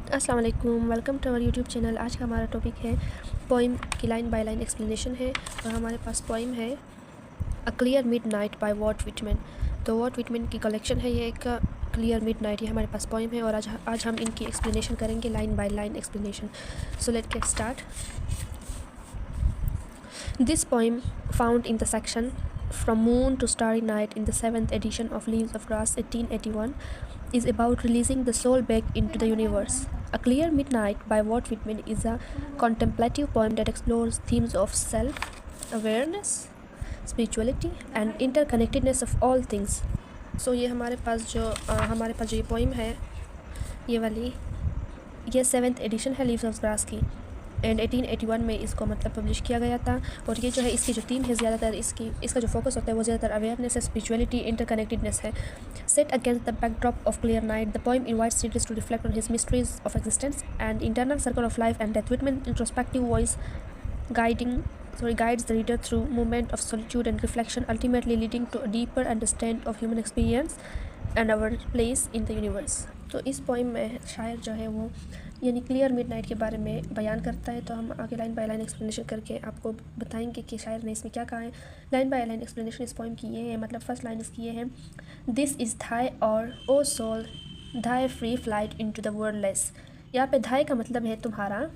अस्सलाम वालेकुम, welcome to our YouTube channel. आज का हमारा टॉपिक है पोइम की लाइन बाय लाइन एक्सप्लेनेशन है और हमारे पास पोइम है a clear mid night bye vault Whitman. तो वॉल्ट व्हिटमैन की कलेक्शन है ये एक क्लियर मिड नाइट, ये हमारे पास पोइम है और आज हम इनकी एक्सप्लेनेशन करेंगे, line by line explanation. So let get start. This poem found in the section From Moon to Starry Night in the 7th edition of Leaves of Grass 1881 is about releasing the soul back into the universe. A Clear Midnight by Walt Whitman is a contemplative poem that explores themes of self-awareness, spirituality and interconnectedness of all things. So ये हमारे पास जो ये poem है, ये वाली, ये 7th addition है leaves of grass की एंड 1881 में इसको मतलब पब्लिश किया गया था। और ये जो है इसकी जो थीम है ज़्यादातर इसका जो फोकस होता है वो ज़्यादातर अवेयरनेस है, स्पिरिचुअलिटी, इंटरकनेक्टेडनेस है। Set against the backdrop of clear night, the poem invites readers to reflect on his mysteries of existence and internal circle of life and death. Whitman introspective voice guides the reader through moment of solitude and reflection, ultimately leading to a deeper understanding of human experience and our place in the universe. तो इस poem में शायर जो है वो यानी clear midnight के बारे में बयान करता है। तो हम आगे लाइन बाय लाइन एक्सप्लेनेशन करके आपको बताएंगे कि शायर ने इसमें क्या कहा है। लाइन बाय लाइन एक्सप्लेनेशन इस पोइम की ये है, मतलब फर्स्ट लाइन इसकी ये है, this is thy hour O soul thy free flight into the wordless. यहाँ पे थाई का मतलब है तुम्हारा,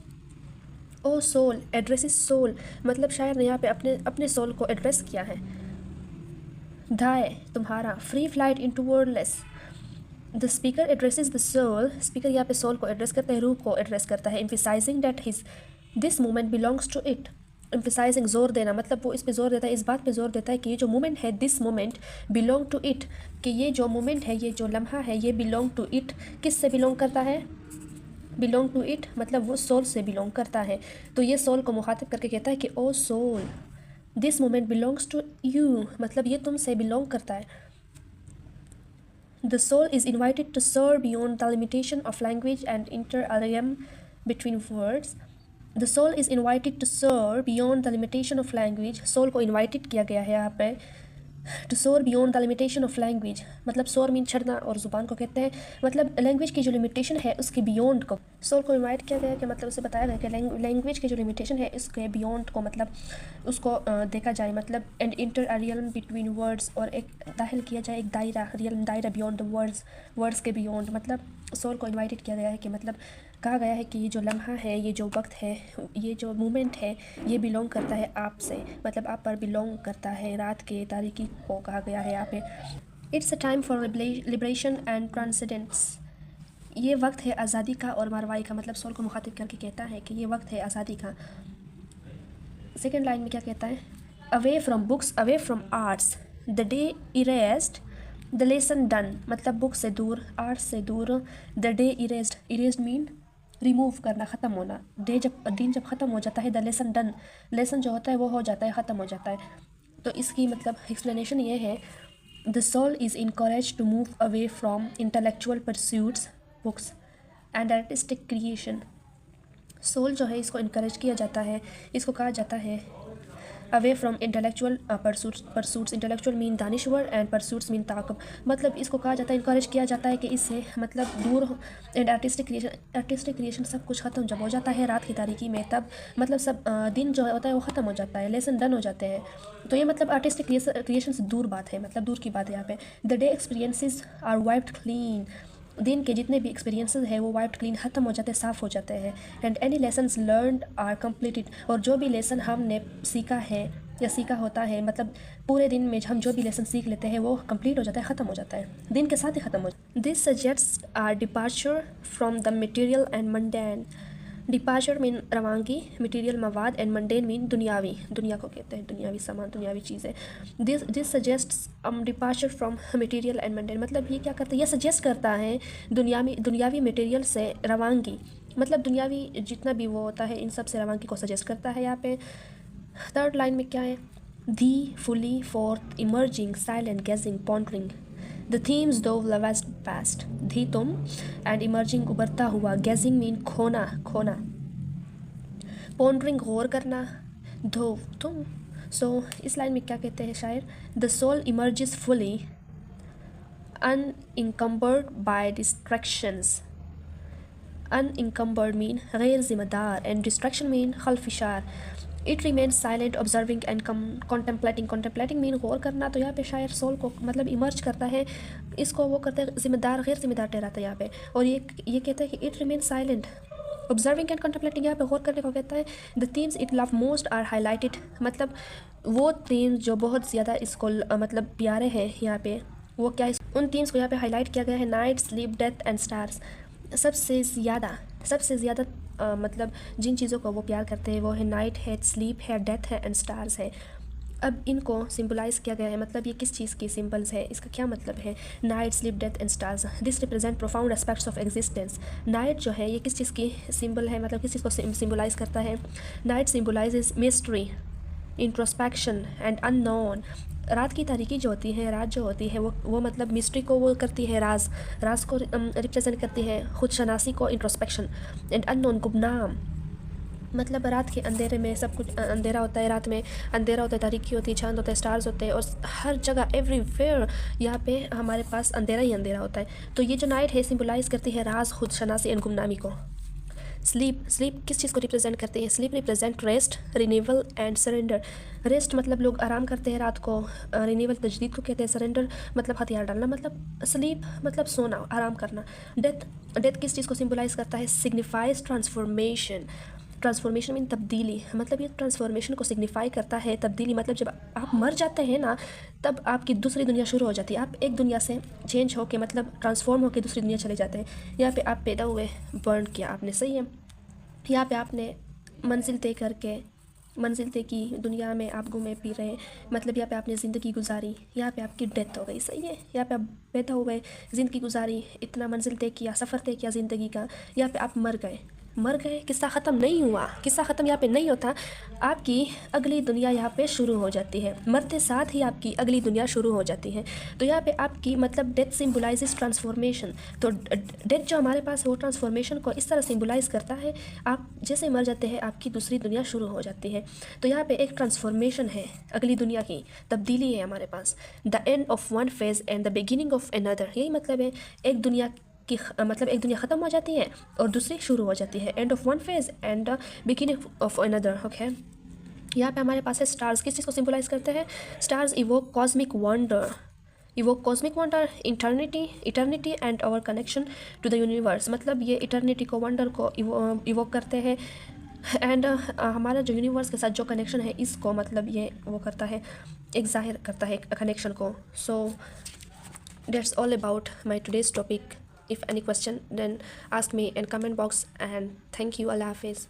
ओ सोल एड्रेस सोल, मतलब शायर ने यहाँ पे अपने सोल को एड्रेस किया है। धाय तुम्हारा, free flight into wordless, the speaker addresses the soul, speaker यहाँ पे सोल को एड्रेस करता है, रूह को एड्रेस करता है। Emphasising that his this moment belongs to it, emphasising जोर देना, मतलब वो इस पे जोर देता है, इस बात पे जोर देता है कि ये जो मोमेंट है, this moment belong to it, कि ये जो मोमेंट है, ये जो लम्हा है, ये बिलोंग टू इट, किस से बिलोंग करता है, बिलोंग टू इट मतलब वो सोल से बिलोंग करता है। तो ये सोल को मुखातिब करके कहता है कि O soul this moment belongs to you, मतलब ये तुमसे बिलोंग करता है। The soul is invited to soar beyond the limitation of language and enter between words. The soul is invited to soar beyond the limitation of language, soul को invited किया गया है यहाँ पे to soar beyond the limitation of language, मतलब soar mean चढ़ना और ज़ुबान को कहते हैं, मतलब लैंग्वेज की जो लिमिटेशन है उसके बियॉन्ड को सोल को इन्वाइट किया गया कि मतलब उसे बताया गया कि लैंग्वेज की जो लिमिटेशन है इसके बियॉन्ड को मतलब उसको देखा जाए, मतलब and inter a realm between words, और एक दाखिल किया जाए एक दायरा, रियलम दायरा बियॉन्ड द वर्ड्स के बियॉन्ड, मतलब सोल को इन्वाइटेड किया गया है कि मतलब कहा गया है कि ये जो लम्हा है, ये जो वक्त है, ये जो मोमेंट है, ये बिलोंग करता है आपसे, मतलब आप पर बिलोंग करता है, रात के तारीकी को कहा गया है यहाँ पे। It's a time for liberation and transcendence, ये वक्त है आज़ादी का और मारवाई का, मतलब सोल को मुखातिब करके कहता है कि ये वक्त है आज़ादी का। सेकेंड लाइन में क्या कहता है, away from books, away from arts, the day erased the lesson done, मतलब बुक से दूर, आर्ट्स से दूर, the day erased mean remove करना, ख़त्म होना, डे जब दिन जब ख़त्म हो जाता है, द लेसन डन, लेसन जो होता है वो हो जाता है, ख़त्म हो जाता है। तो इसकी मतलब एक्सप्लेनेशन ये है, the soul is encourage to move away from intellectual pursuits books and artistic creation. Soul जो है इसको इनकरेज किया जाता है, इसको कहा जाता है away from intellectual pursuits, intellectual mean दानिश्वर एंड परसूट्स मीन ताकब, मतलब इसको कहा जाता है, इनकरेज किया जाता है कि इससे मतलब दूर हो। एंड आर्टिस्टिक क्रिएशन सब कुछ ख़त्म जब हो जाता है रात की तारीकी में, तब मतलब सब दिन जो होता है वो ख़त्म हो जाता है, लेसन डन हो जाते हैं। तो ये मतलब आर्टिस्टिक क्रिएशन से दूर बात है, मतलब दूर की बात है यहाँ पे। The day experiences are wiped clean, दिन के जितने भी एक्सपीरियंसेस हैं वो वाइप्ड क्लीन ख़त्म हो जाते हैं, साफ़ हो जाते हैं। And any lessons learned are completed, और जो भी लेसन हमने सीखा है या सीखा होता है, मतलब पूरे दिन में हम जो भी लेसन सीख लेते हैं वो कंप्लीट हो जाता है, ख़त्म हो जाता है, दिन के साथ ही ख़त्म हो जाता है। This suggests are departure from the material and mundane, departure mean रवानगी, मटेरियल मवाद, एंड मंडेन मीन दुनियावी, दुनिया को कहते हैं, दुनियावी सामान, दुनियावी चीज़ें। This suggests departure from material and mundane, मतलब ये क्या करता है, ये सजेस्ट करता है दुनियावी मटेरियल से रवानगी, मतलब दुनियावी जितना भी वो होता है इन सब से रवानगी को सजेस्ट करता है यहाँ पे। थर्ड लाइन में क्या है, the fully forth emerging silent gazing pondering, the themes thou lovest past, धी तुम एंड इमर्जिंग उभरता हुआ, गेजिंग मीन खोना खोना, पॉन्डरिंग गौर करना, धो तुम। सो इस लाइन में क्या कहते हैं शायर, the soul emerges fully unencumbered by distractions, unencumbered mean गैर ज़िम्मेदार, एंड डिस्ट्रैक्शन मीन खलफिशार। It remains silent observing and contemplating. Contemplating mean गौर करना, तो यहाँ पे शायर सोल को मतलब इमर्ज करता है, इसको वो करता है ज़िम्मेदार गैर ज़िम्मेदार ठहराता है यहाँ पे। और ये कहता है कि it remains silent observing and contemplating, यहाँ पे गौर करने को कहता है। The themes it love most are highlighted, मतलब वो थीम्स जो बहुत ज़्यादा इसको मतलब प्यारे हैं यहाँ पे, वो क्या उन थीम्स को यहाँ पे हाईलाइट किया गया है। Night, sleep, death and stars. सबसे ज़्यादा मतलब जिन चीज़ों को वो प्यार करते हैं वो है नाइट है, स्लीप है, डेथ है एंड स्टार्स है। अब इनको सिंबलाइज किया गया है, मतलब ये किस चीज़ की सिंबल्स है, इसका क्या मतलब है। Night, sleep, death and stars, this represent profound aspects of existence. Night जो है ये किस चीज़ की सिंबल है, मतलब किस चीज़ को सिंबलाइज करता है। Night symbolises mystery, introspection and unknown. रात की तारीकी जो होती है, रात जो होती है वो मतलब मिस्ट्री को वो करती है, राज को रिप्रेजेंट करती है, खुद शनासी को इंट्रोस्पेक्शन, एंड अननोन गुमनाम, मतलब रात के अंधेरे में सब कुछ अंधेरा होता है, रात में अंधेरा होता है, तारीकी होती है, चांद होता है, स्टार्स होते हैं, और हर जगह एवरीवेयर यहाँ पे हमारे पास अंधेरा ही अंधेरा होता है। तो ये जो नाइट है सिंबलाइज करती है राज, खुद शनासी एंड गुमनामी को। स्लीप किस चीज़ को रिप्रेजेंट करती है। Sleep represent rest, renewal and surrender. Rest मतलब लोग आराम करते हैं रात को, रिन्यूअल तजदीद को कहते हैं, सरेंडर मतलब हथियार डालना, मतलब स्लीप मतलब सोना, आराम करना। डेथ किस चीज़ को सिंबलाइज करता है। सिग्निफाइज ट्रांसफॉर्मेशन मीन तब्दीली, मतलब ये ट्रांसफॉर्मेशन को सिग्निफाई करता है, तब्दीली मतलब जब आप मर जाते हैं ना तब आपकी दूसरी दुनिया शुरू हो जाती है, आप एक दुनिया से चेंज होके मतलब ट्रांसफॉर्म होके दूसरी दुनिया चले जाते हैं। यहाँ पे आप पैदा हुए, बर्न किया आपने, सही है, यहाँ पे आपने मंजिल तय की, दुनिया में आप घूमे पी रहे, मतलब यहाँ पे आपने ज़िंदगी गुजारी, यहाँ पे आपकी डेथ हो गई, सही है, यहाँ पे आप पैदा हुए, ज़िंदगी गुजारी, इतना मंजिल तय किया, सफ़र तय किया ज़िंदगी का, यहाँ पे आप मर गए, किस्सा ख़त्म नहीं हुआ, किस्सा ख़त्म यहाँ पे नहीं होता, आपकी अगली दुनिया यहाँ पे शुरू हो जाती है, मरते साथ ही आपकी अगली दुनिया शुरू हो जाती है। तो यहाँ पे आपकी मतलब डेथ सिंबलाइजेस ट्रांसफॉर्मेशन, तो डेथ जो हमारे पास है वो ट्रांसफॉर्मेशन को इस तरह सिंबलाइज करता है, आप जैसे मर जाते हैं आपकी दूसरी दुनिया शुरू हो जाती है। तो यहाँ पे एक ट्रांसफॉर्मेशन है, अगली दुनिया की तब्दीली है हमारे पास। The end of one phase and the beginning of another, यही मतलब है एक दुनिया कि मतलब एक दुनिया ख़त्म हो जाती है और दूसरी शुरू हो जाती है। And of one phase and beginning of another. Okay, यहाँ पे हमारे पास है स्टार्स, किस चीज़ को सिंबलाइज करते हैं। Stars evoke cosmic wonder, eternity and our connection to the universe, मतलब ये इटर्निटी को, वंडर को इवोक करते हैं, एंड हमारा जो यूनिवर्स के साथ जो कनेक्शन है इसको मतलब ये वो करता है, एक जाहिर करता है कनेक्शन को। So that's all about my today's topic. If any question, then ask me in comment box, and thank you. Allah Hafiz.